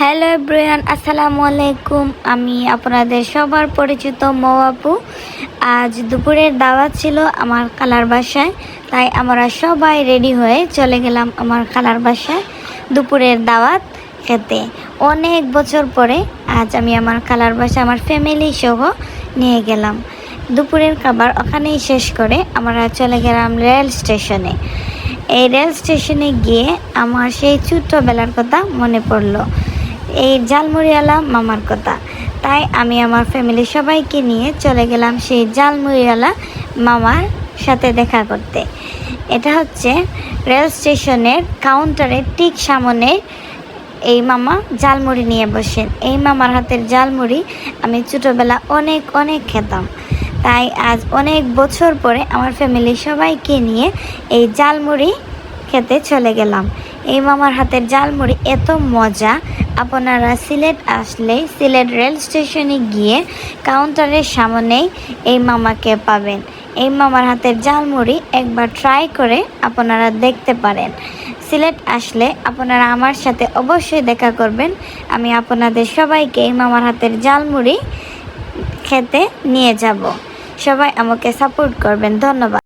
Hello everyone, আসসালামু আলাইকুম। আমি আপনাদের সবার পরিচিত মৌ আপু। আজ দুপুরের দাওয়াত ছিল আমার খালার বাসায়, তাই আমরা সবাই রেডি হয়ে চলে গেলাম আমার খালার বাসায় দুপুরের দাওয়াত খেতে। অনেক বছর পরে আজ আমি আমার খালার বাসায় আমার ফ্যামিলি সহ নিয়ে গেলাম। দুপুরের খাবার ওখানেই শেষ করে আমরা চলে গেলাম রেল স্টেশনে। এই রেল স্টেশনে গিয়ে আমার সেই ছোট্টবেলার কথা মনে পড়লো, এই ঝালমুড়িওয়ালা মামার কথা। তাই আমি আমার ফ্যামিলি সবাইকে নিয়ে চলে গেলাম সেই ঝালমুড়িওয়ালা মামার সাথে দেখা করতে। এটা হচ্ছে রেল স্টেশনের কাউন্টারের ঠিক সামনে এই মামা ঝালমুড়ি নিয়ে বসেন। এই মামার হাতের ঝালমুড়ি আমি ছোটোবেলা অনেক অনেক খেতাম। তাই আজ অনেক বছর পরে আমার ফ্যামিলি সবাইকে নিয়ে এই ঝালমুড়ি খেতে চলে গেলাম। এই মামার হাতের ঝালমুড়ি এত মজা, আপনারা সিলেট আসলে সিলেট রেল স্টেশনে গিয়ে কাউন্টারের সামনেই এই মামাকে পাবেন। এই মামার হাতের ঝালমুড়ি একবার ট্রাই করে আপনারা দেখতে পারেন। সিলেট আসলে আপনারা আমার সাথে অবশ্যই দেখা করবেন। আমি আপনাদের সবাইকে এই মামার হাতের ঝালমুড়ি খেতে নিয়ে যাব। সবাই আমাকে সাপোর্ট করবেন। ধন্যবাদ।